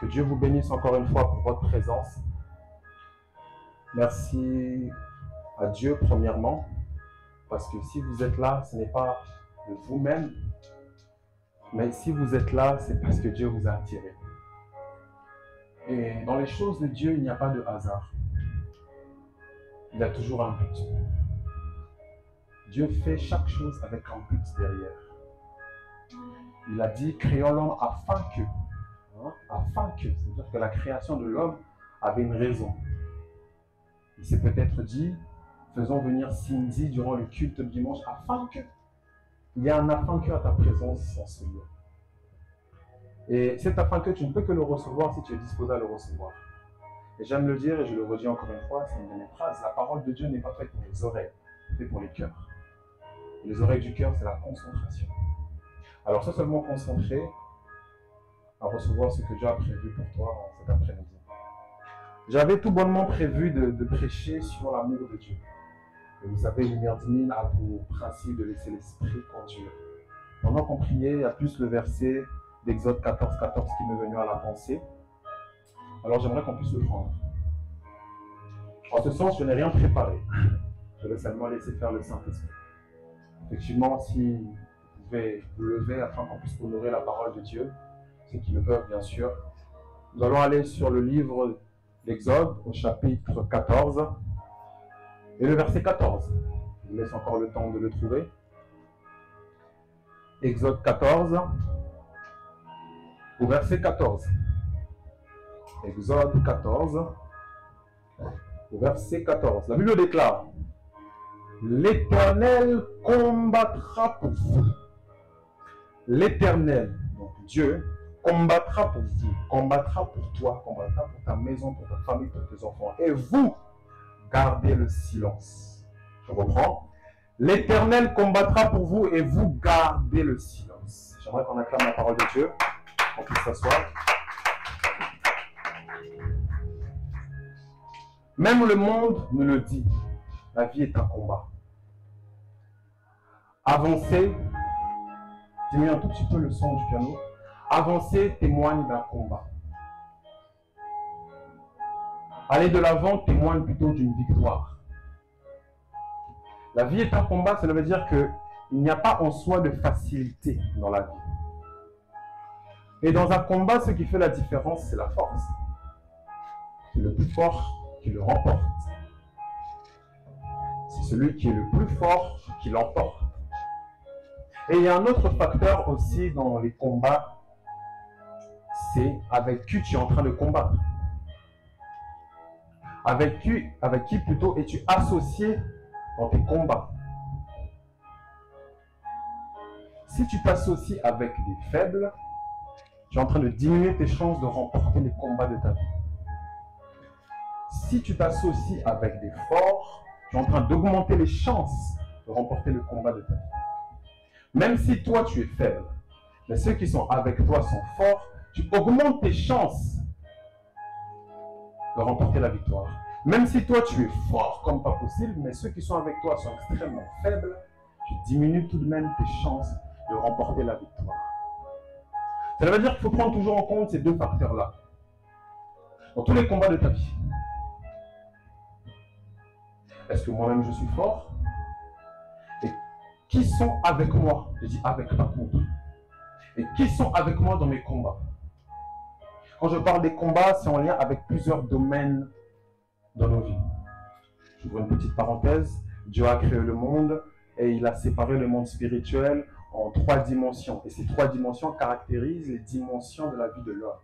Que Dieu vous bénisse encore une fois pour votre présence. Merci à Dieu premièrement, parce que si vous êtes là, ce n'est pas de vous-même, mais si vous êtes là, c'est parce que Dieu vous a attiré. Et dans les choses de Dieu, il n'y a pas de hasard. Il y a toujours un but. Dieu fait chaque chose avec un but derrière. Il a dit, créons l'homme afin que. Afin que, c'est-à-dire que la création de l'homme avait une raison. Il s'est peut-être dit, faisons venir Cindy durant le culte du dimanche afin que. Il y a un afin que à ta présence en ce lieu. Et cet afin que tu ne peux que le recevoir si tu es disposé à le recevoir. Et j'aime le dire et je le redis encore une fois, c'est une de mes phrases, la parole de Dieu n'est pas faite pour les oreilles, c'est fait pour les cœurs. Et les oreilles du cœur, c'est la concentration. Alors sois seulement concentré à recevoir ce que Dieu a prévu pour toi cet après-midi. J'avais tout bonnement prévu de prêcher sur l'amour de Dieu. Et vous savez, Lumière Divine a pour principe de laisser l'Esprit conduire. Pendant qu'on priait, il y a plus le verset d'Exode 14, 14 qui m'est venu à la pensée. Alors j'aimerais qu'on puisse le prendre. En ce sens, je n'ai rien préparé. Je vais seulement laisser faire le Saint-Esprit. Effectivement, si vous pouvez vous lever afin qu'on puisse honorer la parole de Dieu, ceux qui le peuvent, bien sûr. Nous allons aller sur le livre d'Exode, au chapitre 14, et le verset 14. Je vous laisse encore le temps de le trouver. Exode 14, au verset 14. Exode 14, au verset 14. La Bible déclare, « L'Éternel combattra pour vous. » L'Éternel, donc Dieu, combattra pour vous, combattra pour toi, combattra pour ta maison, pour ta famille, pour tes enfants. Et vous, gardez le silence. Je reprends. L'Éternel combattra pour vous et vous gardez le silence. J'aimerais qu'on acclame la parole de Dieu. On puisse s'asseoir. Même le monde nous le dit. La vie est un combat. Avancer, diminue un tout petit peu le son du piano. Avancer témoigne d'un combat. Aller de l'avant témoigne plutôt d'une victoire. La vie est un combat, cela veut dire qu'il n'y a pas en soi de facilité dans la vie. Et dans un combat, ce qui fait la différence, c'est la force. C'est le plus fort qui le remporte. C'est celui qui est le plus fort qui l'emporte. Et il y a un autre facteur aussi dans les combats, c'est avec qui tu es en train de combattre. Avec qui plutôt es-tu associé dans tes combats. Si tu t'associes avec des faibles, tu es en train de diminuer tes chances de remporter les combats de ta vie. Si tu t'associes avec des forts, tu es en train d'augmenter les chances de remporter le combat de ta vie. Même si toi tu es faible, mais ceux qui sont avec toi sont forts, tu augmentes tes chances de remporter la victoire. Même si toi tu es fort comme pas possible, mais ceux qui sont avec toi sont extrêmement faibles, tu diminues tout de même tes chances de remporter la victoire. Ça veut dire qu'il faut prendre toujours en compte ces deux facteurs-là. Dans tous les combats de ta vie. Est-ce que moi-même je suis fort? Et qui sont avec moi? Je dis avec, pas contre. Et qui sont avec moi dans mes combats? Quand je parle des combats, c'est en lien avec plusieurs domaines dans nos vies. J'ouvre une petite parenthèse. Dieu a créé le monde et il a séparé le monde spirituel en 3 dimensions. Et ces 3 dimensions caractérisent les dimensions de la vie de l'homme.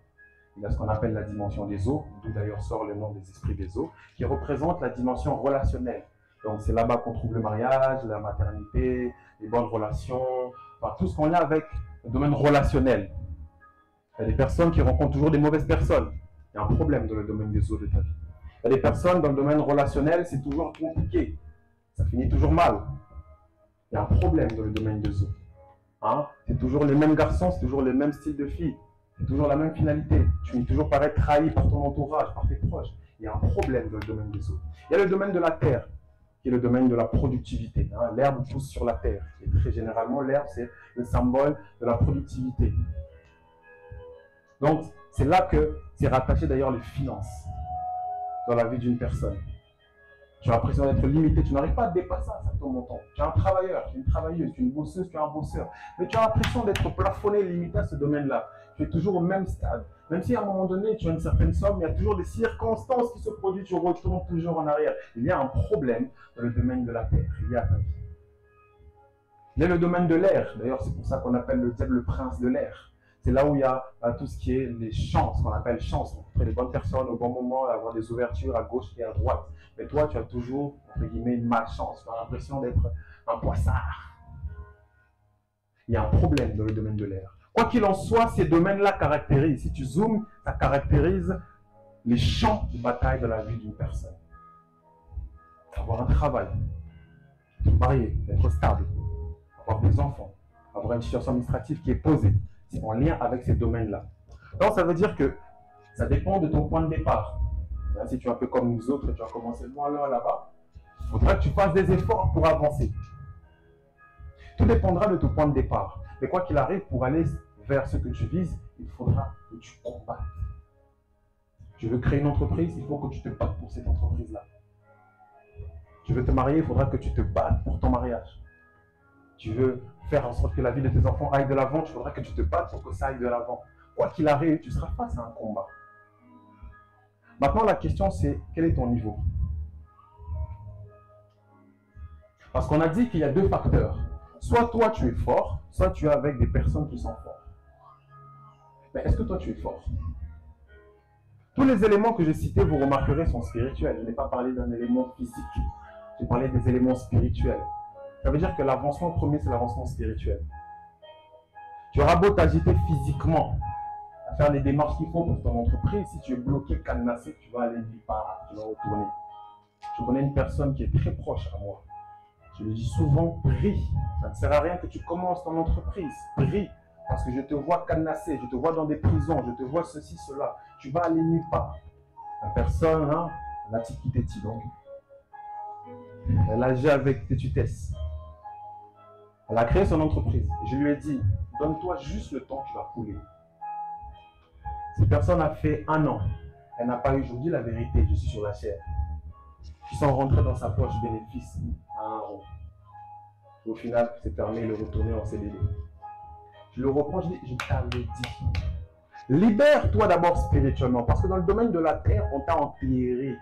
Il y a ce qu'on appelle la dimension des eaux, d'où d'ailleurs sort le nom des esprits des eaux, qui représente la dimension relationnelle. Donc c'est là-bas qu'on trouve le mariage, la maternité, les bonnes relations, enfin, tout ce qu'on a avec le domaine relationnel. Il y a des personnes qui rencontrent toujours des mauvaises personnes. Il y a un problème dans le domaine des eaux de ta vie. Il y a des personnes dans le domaine relationnel, c'est toujours compliqué. Ça finit toujours mal. Il y a un problème dans le domaine des eaux. Hein? C'est toujours les mêmes garçons, c'est toujours les mêmes styles de filles. C'est toujours la même finalité. Tu finis toujours par être trahi par ton entourage, par tes proches. Il y a un problème dans le domaine des eaux. Il y a le domaine de la terre, qui est le domaine de la productivité. Hein? L'herbe pousse sur la terre. Et très généralement, l'herbe, c'est le symbole de la productivité. Donc, C'est là que c'est rattaché d'ailleurs les finances dans la vie d'une personne. Tu as l'impression d'être limité, tu n'arrives pas à dépasser un certain montant. Tu es un travailleur, tu es une travailleuse, tu es une bosseuse, tu es un bosseur. Mais tu as l'impression d'être plafonné, limité à ce domaine-là. Tu es toujours au même stade. Même si à un moment donné, tu as une certaine somme, il y a toujours des circonstances qui se produisent, tu retournes toujours en arrière. Il y a un problème dans le domaine de la terre, il y a ta vie. Il y a le domaine de l'air. D'ailleurs, c'est pour ça qu'on appelle le diable le prince de l'air. C'est là où il y a tout ce qui est les chances, qu'on appelle chance. Rencontrer les bonnes personnes au bon moment, avoir des ouvertures à gauche et à droite. Mais toi, tu as toujours, entre guillemets, une malchance. Tu as l'impression d'être un poissard. Il y a un problème dans le domaine de l'air. Quoi qu'il en soit, ces domaines-là caractérisent. Si tu zoomes, ça caractérise les champs de bataille de la vie d'une personne. Avoir un travail, être marié, être stable, avoir des enfants, avoir une situation administrative qui est posée. C'est en lien avec ces domaines-là. Donc, ça veut dire que ça dépend de ton point de départ. Si tu es un peu comme nous autres, tu as commencé loin là-bas, il faudra que tu fasses des efforts pour avancer. Tout dépendra de ton point de départ. Mais quoi qu'il arrive, pour aller vers ce que tu vises, il faudra que tu combattes. Tu veux créer une entreprise, il faut que tu te battes pour cette entreprise-là. Tu veux te marier, il faudra que tu te battes pour ton mariage. Tu veux faire en sorte que la vie de tes enfants aille de l'avant, il faudra que tu te battes pour que ça aille de l'avant. Quoi qu'il arrive, tu seras face à un combat. Maintenant, la question c'est, quel est ton niveau? Parce qu'on a dit qu'il y a deux facteurs. Soit toi tu es fort, soit tu es avec des personnes qui sont fortes. Mais est-ce que toi tu es fort? Tous les éléments que j'ai cités, vous remarquerez, sont spirituels. Je n'ai pas parlé d'un élément physique. J'ai parlé des éléments spirituels. Ça veut dire que l'avancement premier, c'est l'avancement spirituel. Tu auras beau t'agiter physiquement, à faire les démarches qu'il faut pour ton entreprise, si tu es bloqué, cadenassé, tu vas aller nulle part, tu vas retourner. Je connais une personne qui est très proche à moi. Je lui dis souvent, prie. Ça ne sert à rien que tu commences ton entreprise. Prie. Parce que je te vois cadenassé, je te vois dans des prisons, je te vois ceci, cela. Tu vas aller nulle part. La personne, hein, la tiki-teti, donc. Elle agit avec tétutesse. Elle a créé son entreprise. Je lui ai dit, donne-toi juste le temps, tu vas couler. Cette personne a fait 1 an. Elle n'a pas eu, je vous dis la vérité, je suis sur la chair. Ils sont rentrés dans sa poche bénéfice à 1 euro. Au final, c'est fermé, il est retourné en CDD. Je le reprends, je dis, je t'avais dit. Libère-toi d'abord spirituellement, parce que dans le domaine de la terre, on t'a enterré.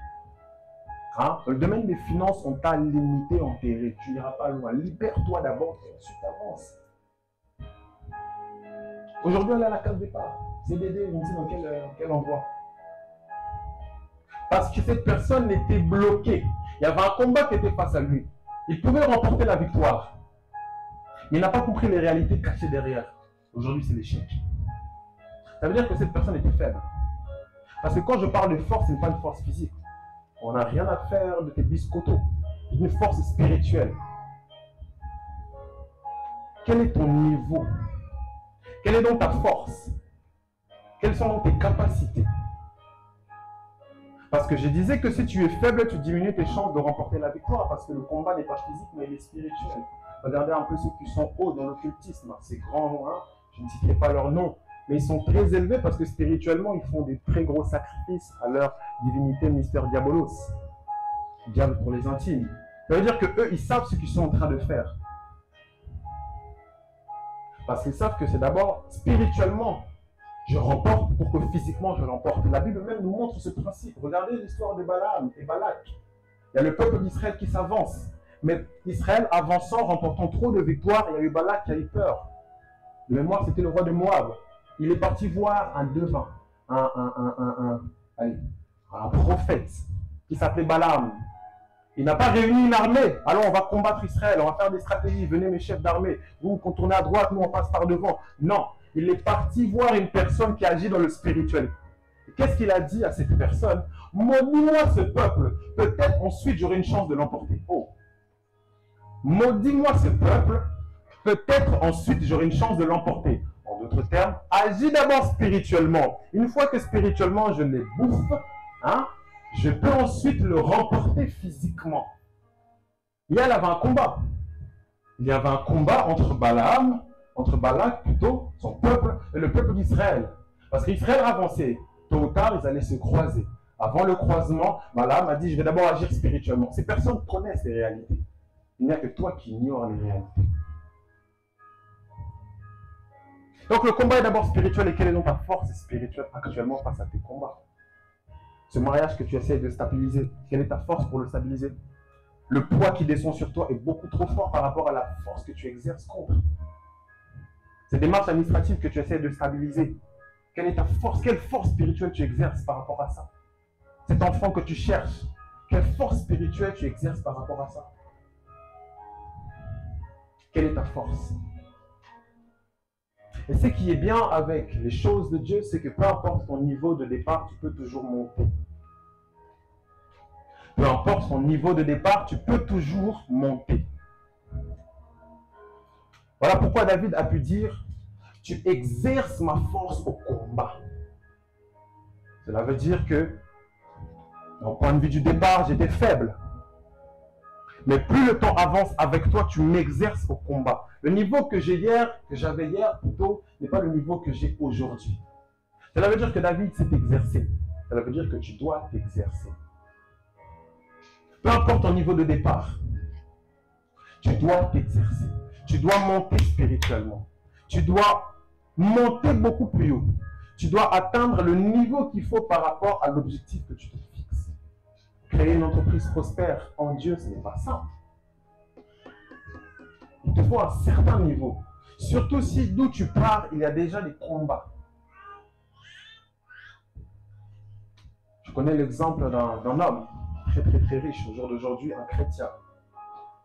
Hein? Dans le domaine des finances, on t'a limité, enterré. Tu n'iras pas loin. Libère-toi d'abord et ensuite avance. Aujourd'hui, on est à la case départ. CDD, on sait dans quel endroit. Parce que cette personne était bloquée. Il y avait un combat qui était face à lui. Il pouvait remporter la victoire. Mais il n'a pas compris les réalités cachées derrière. Aujourd'hui, c'est l'échec. Ça veut dire que cette personne était faible. Parce que quand je parle de force, ce n'est pas une force physique. On n'a rien à faire de tes biscottos. C'est une force spirituelle. Quel est ton niveau? Quelle est donc ta force? Quelles sont donc tes capacités? Parce que je disais que si tu es faible, tu diminues tes chances de remporter la victoire. Parce que le combat n'est pas physique, mais il est spirituel. Regardez un peu ceux qui sont hauts dans l'occultisme. Ces grands, hein, je ne citerai pas leur nom. Mais ils sont très élevés parce que spirituellement, ils font des très gros sacrifices à leur divinité Mister Diabolos. Diable pour les intimes. Ça veut dire qu'eux, ils savent ce qu'ils sont en train de faire. Parce qu'ils savent que c'est d'abord spirituellement, je remporte pour que physiquement je remporte. La Bible même nous montre ce principe. Regardez l'histoire de Balaam et Balak. Il y a le peuple d'Israël qui s'avance. Mais Israël avançant, remportant trop de victoires, il y a eu Balak qui a eu peur. De mémoire, c'était le roi de Moab. Il est parti voir un devin, un prophète qui s'appelait Balaam. Il n'a pas réuni une armée. Alors on va combattre Israël, on va faire des stratégies. Venez mes chefs d'armée, vous contournez à droite, nous on passe par devant. Non, il est parti voir une personne qui agit dans le spirituel. Qu'est-ce qu'il a dit à cette personne? Maudis-moi ce peuple, peut-être ensuite j'aurai une chance de l'emporter. Oh. Maudis-moi ce peuple, peut-être ensuite j'aurai une chance de l'emporter. En d'autres termes, agis d'abord spirituellement. Une fois que spirituellement je les bouffe, hein, je peux ensuite le remporter physiquement. Il y avait un combat. Il y avait un combat entre Balak plutôt, son peuple, et le peuple d'Israël. Parce qu'Israël avançait. Tôt ou tard, ils allaient se croiser. Avant le croisement, Balaam a dit, je vais d'abord agir spirituellement. Ces personnes connaissent les réalités. Il n'y a que toi qui ignores les réalités. Donc le combat est d'abord spirituel. Et quelle est donc ta force spirituelle actuellement face à tes combats? Ce mariage que tu essaies de stabiliser, quelle est ta force pour le stabiliser? Le poids qui descend sur toi est beaucoup trop fort par rapport à la force que tu exerces contre. Ces démarches administratives que tu essaies de stabiliser, quelle est ta force? Quelle force spirituelle tu exerces par rapport à ça? Cet enfant que tu cherches, quelle force spirituelle tu exerces par rapport à ça? Quelle est ta force? Et ce qui est bien avec les choses de Dieu, c'est que peu importe ton niveau de départ, tu peux toujours monter. Peu importe ton niveau de départ, tu peux toujours monter. Voilà pourquoi David a pu dire, tu exerces ma force au combat. Cela veut dire que, au point de vue du départ, j'étais faible. Mais plus le temps avance avec toi, tu m'exerces au combat. Le niveau que j'avais hier plutôt, n'est pas le niveau que j'ai aujourd'hui. Cela veut dire que David s'est exercé. Cela veut dire que tu dois t'exercer. Peu importe ton niveau de départ, tu dois t'exercer. Tu dois monter spirituellement. Tu dois monter beaucoup plus haut. Tu dois atteindre le niveau qu'il faut par rapport à l'objectif que tu te fixes. Créer une entreprise prospère en Dieu, ce n'est pas simple. Il te faut un certain niveau. Surtout si d'où tu pars, il y a déjà des combats. Je connais l'exemple d'un homme très riche au jour d'aujourd'hui, un chrétien.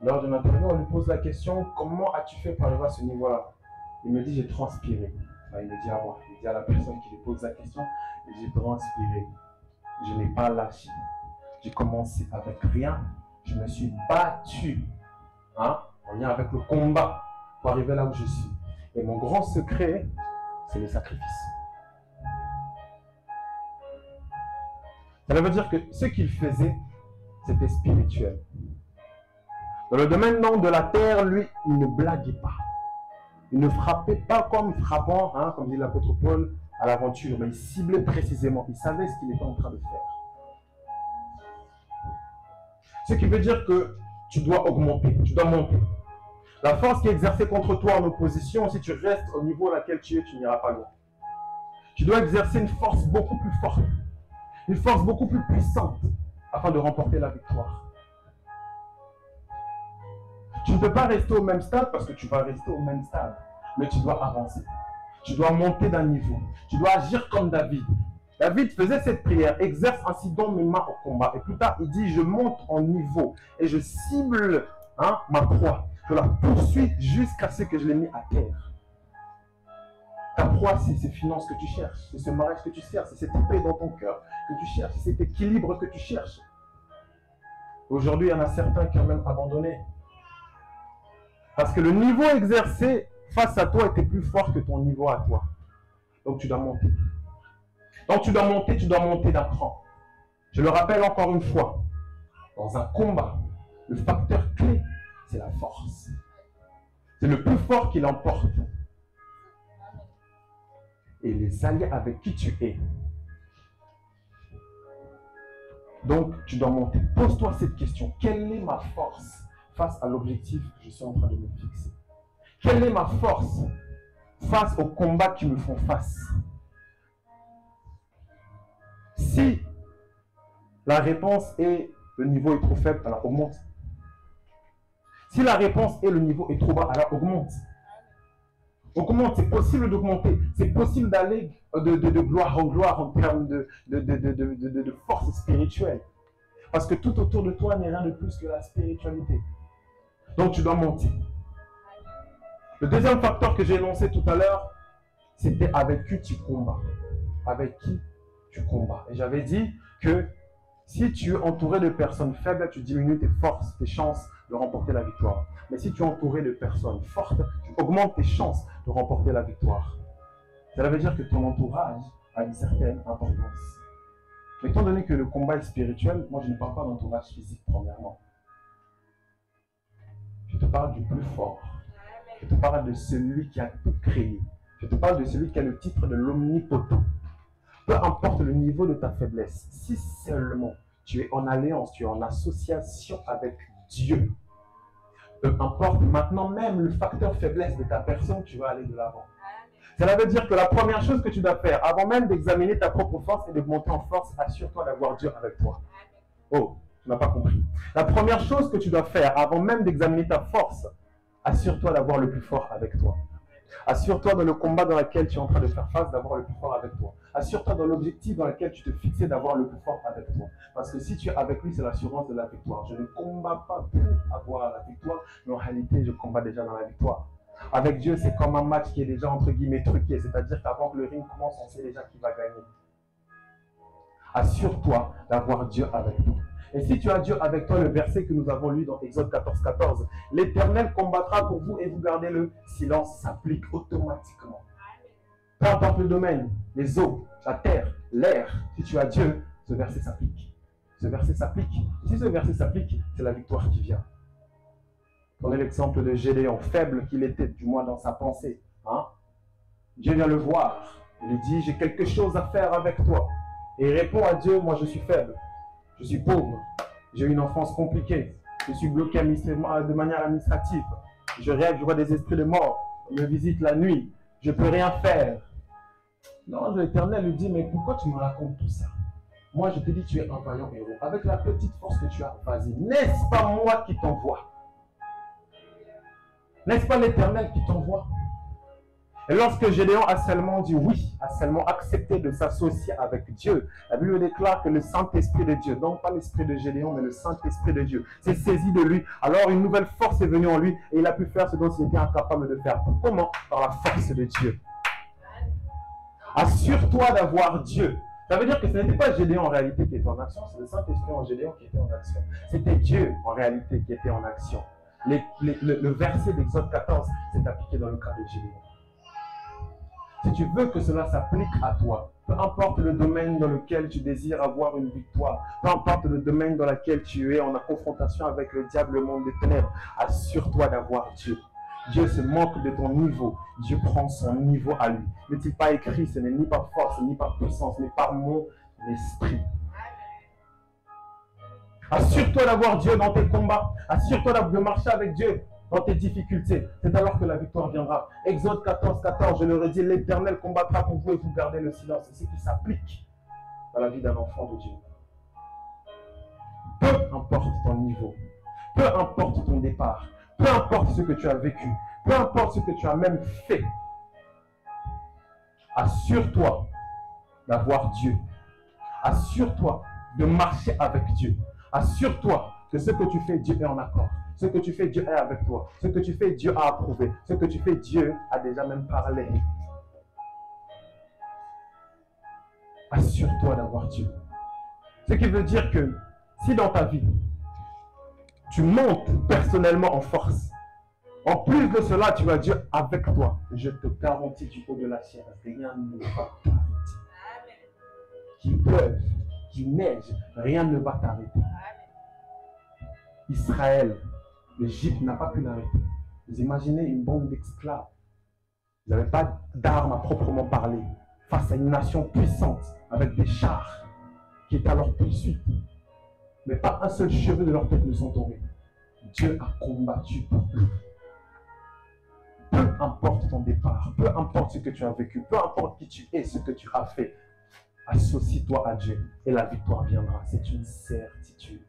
Lors d'une interview, on lui pose la question, comment as-tu fait pour arriver à ce niveau-là? Il me dit, j'ai transpiré. Enfin, il me dit à moi, il dit à la personne qui lui pose la question, j'ai transpiré. Je n'ai pas lâché. J'ai commencé avec rien. Je me suis battu. En lien avec le combat pour arriver là où je suis. Et mon grand secret, c'est le sacrifice. Cela veut dire que ce qu'il faisait, c'était spirituel. Dans le domaine de la terre, lui, il ne blaguait pas. Il ne frappait pas comme frappant, comme dit l'apôtre Paul, à l'aventure, mais il ciblait précisément. Il savait ce qu'il était en train de faire. Ce qui veut dire que tu dois augmenter, tu dois monter. La force qui est exercée contre toi en opposition, si tu restes au niveau à laquelle tu es, tu n'iras pas loin. Tu dois exercer une force beaucoup plus forte, une force beaucoup plus puissante, afin de remporter la victoire. Tu ne peux pas rester au même stade parce que tu vas rester au même stade, mais tu dois avancer. Tu dois monter d'un niveau. Tu dois agir comme David. David faisait cette prière, exerce ainsi donc mes mains au combat. Et plus tard, il dit, je monte en niveau et je cible ma proie. Je la poursuis jusqu'à ce que je l'ai mis à terre. Ta proie, c'est ces finances que tu cherches, c'est ce mariage que tu cherches, c'est cette paix dans ton cœur que tu cherches, c'est cet équilibre que tu cherches. Aujourd'hui, il y en a certains qui ont même abandonné. Parce que le niveau exercé face à toi était plus fort que ton niveau à toi. Donc tu dois monter. Donc tu dois monter d'un cran. Je le rappelle encore une fois, dans un combat, le facteur clé, c'est la force. C'est le plus fort qui l'emporte. Et les alliés avec qui tu es. Donc tu dois monter. Pose-toi cette question. Quelle est ma force face à l'objectif que je suis en train de me fixer? Quelle est ma force face aux combats qui me font face? Si la réponse est le niveau est trop faible, alors augmente. Si la réponse est le niveau est trop bas, alors augmente. Augmente, c'est possible d'augmenter. C'est possible d'aller de gloire en gloire en termes de force spirituelle. Parce que tout autour de toi n'est rien de plus que la spiritualité. Donc tu dois monter. Le deuxième facteur que j'ai énoncé tout à l'heure, c'était avec qui tu combats. Avec qui tu combats. Et j'avais dit que si tu es entouré de personnes faibles, tu diminues tes forces, tes chances de remporter la victoire. Mais si tu es entouré de personnes fortes, tu augmentes tes chances de remporter la victoire. Cela veut dire que ton entourage a une certaine importance. Mais étant donné que le combat est spirituel, moi je ne parle pas d'entourage physique premièrement. Je te parle du plus fort. Je te parle de celui qui a tout créé, Je te parle de celui qui a le titre de l'omnipotent. Peu importe le niveau de ta faiblesse, si seulement tu es en alliance, tu es en association avec Dieu, peu importe maintenant même le facteur faiblesse de ta personne, tu vas aller de l'avant. Cela veut dire que la première chose que tu dois faire, avant même d'examiner ta propre force et de monter en force, assure-toi d'avoir Dieu avec toi. Oh, tu n'as pas compris. La première chose que tu dois faire, avant même d'examiner ta force, assure-toi d'avoir le plus fort avec toi. Assure-toi dans le combat dans lequel tu es en train de faire face, d'avoir le plus fort avec toi. Assure-toi dans l'objectif dans lequel tu te fixais, d'avoir le plus fort avec toi. Parce que si tu es avec lui, c'est l'assurance de la victoire. Je ne combats pas pour avoir la victoire, mais en réalité, je combats déjà dans la victoire. Avec Dieu, c'est comme un match qui est déjà entre guillemets truqué. C'est-à-dire qu'avant que le ring commence, on sait déjà qui va gagner. Assure-toi d'avoir Dieu avec toi. Et si tu as Dieu avec toi, le verset que nous avons lu dans Exode 14, 14, l'Éternel combattra pour vous et vous gardez le silence, s'applique automatiquement. Peu importe le domaine, les eaux, la terre, l'air, si tu as Dieu, ce verset s'applique. Ce verset s'applique. Et si ce verset s'applique, c'est la victoire qui vient. Prenez l'exemple de Gédéon, faible qu'il était, du moins dans sa pensée. Dieu vient le voir. Il lui dit, j'ai quelque chose à faire avec toi. Et il répond à Dieu, moi je suis faible. Je suis pauvre, j'ai eu une enfance compliquée, je suis bloqué de manière administrative, je rêve, je vois des esprits de mort, on me visite la nuit, je ne peux rien faire. Non, l'Éternel lui dit, mais pourquoi tu me racontes tout ça? Moi je te dis, tu es un vaillant héros, avec la petite force que tu as, vas-y, n'est-ce pas moi qui t'envoie? N'est-ce pas l'Éternel qui t'envoie? Et lorsque Gédéon a seulement dit oui, a seulement accepté de s'associer avec Dieu, la Bible déclare que le Saint-Esprit de Dieu, donc pas l'Esprit de Gédéon, mais le Saint-Esprit de Dieu, s'est saisi de lui. Alors une nouvelle force est venue en lui et il a pu faire ce dont il était incapable de faire. Comment? Par la force de Dieu. Assure-toi d'avoir Dieu. Ça veut dire que ce n'était pas Gédéon en réalité qui était en action, c'est le Saint-Esprit en Gédéon qui était en action. C'était Dieu en réalité qui était en action. Le verset d'Exode 14 s'est appliqué dans le cas de Gédéon. Si tu veux que cela s'applique à toi, peu importe le domaine dans lequel tu désires avoir une victoire, peu importe le domaine dans lequel tu es en confrontation avec le diable, le monde des ténèbres, assure-toi d'avoir Dieu. Dieu se moque de ton niveau. Dieu prend son niveau à lui. N'est-il pas écrit, ce n'est ni par force, ni par puissance, mais par mon esprit. Assure-toi d'avoir Dieu dans tes combats. Assure-toi de marcher avec Dieu dans tes difficultés. C'est alors que la victoire viendra. Exode 14, 14, je le redis, l'Éternel combattra pour vous et vous gardez le silence. C'est ce qui s'applique dans la vie d'un enfant de Dieu. Peu importe ton niveau, peu importe ton départ, peu importe ce que tu as vécu, peu importe ce que tu as même fait, assure-toi d'avoir Dieu. Assure-toi de marcher avec Dieu. Assure-toi que ce que tu fais, Dieu est en accord. Ce que tu fais, Dieu est avec toi. Ce que tu fais, Dieu a approuvé. Ce que tu fais, Dieu a déjà même parlé. Assure-toi d'avoir Dieu. Ce qui veut dire que si dans ta vie, tu montes personnellement en force, en plus de cela, tu as Dieu avec toi. Je te garantis du haut de la chair, rien ne va t'arrêter. Qu'il pleuve, qu'il neige, rien ne va t'arrêter. Israël, l'Égypte n'a pas pu l'arrêter. Vous imaginez une bande d'esclaves. Ils n'avaient pas d'armes à proprement parler face à une nation puissante avec des chars qui étaient à leur poursuite. Mais pas un seul cheveu de leur tête ne sont tombés. Dieu a combattu pour eux. Peu importe ton départ, peu importe ce que tu as vécu, peu importe qui tu es, ce que tu as fait, associe-toi à Dieu et la victoire viendra. C'est une certitude.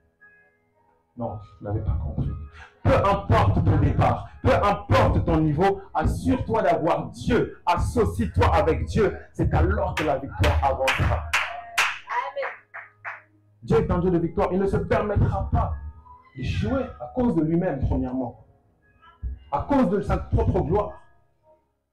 Non, vous n'avez pas compris. Peu importe ton départ, peu importe ton niveau, assure-toi d'avoir Dieu. Associe-toi avec Dieu. C'est alors que la victoire avancera. Dieu est un Dieu de victoire. Il ne se permettra pas d'échouer à cause de lui-même, premièrement. À cause de sa propre gloire.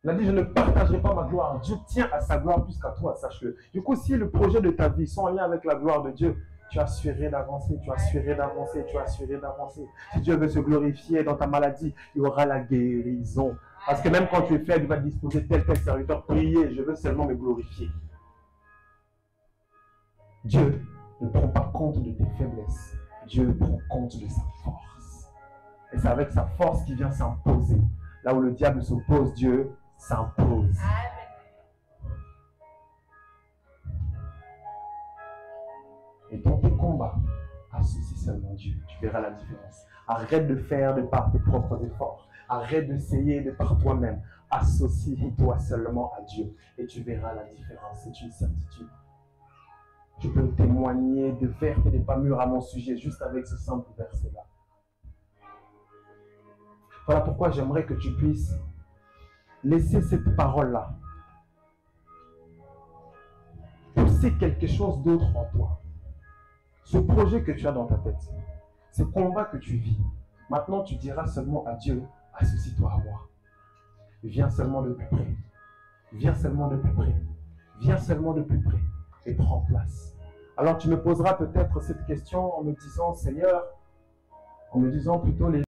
Il a dit, je ne partagerai pas ma gloire. Dieu tient à sa gloire plus qu'à toi, sache-le. Du coup, si le projet de ta vie sont en lien avec la gloire de Dieu, tu assurerais d'avancer, tu assurerais d'avancer, tu assurerais d'avancer. Si Dieu veut se glorifier dans ta maladie, il y aura la guérison. Parce que même quand tu es faible, il va disposer tel serviteur. Priez, je veux seulement me glorifier. Dieu ne prend pas compte de tes faiblesses. Dieu prend compte de sa force. Et c'est avec sa force qu'il vient s'imposer. Là où le diable s'oppose, Dieu s'impose. Et dans tes combats, associe seulement Dieu. Tu verras la différence. Arrête de faire de par tes propres efforts. Arrête d'essayer de par toi-même. Associe-toi seulement à Dieu. Et tu verras la différence. C'est une certitude. Je peux témoigner de vertes et de pas mûres à mon sujet juste avec ce simple verset-là. Voilà pourquoi j'aimerais que tu puisses laisser cette parole-là pousser quelque chose d'autre en toi. Ce projet que tu as dans ta tête, ce combat que tu vis, maintenant tu diras seulement à Dieu, associe-toi à moi. Viens seulement de plus près. Viens seulement de plus près. Viens seulement de plus près et prends place. Alors tu me poseras peut-être cette question en me disant, Seigneur, en me disant plutôt les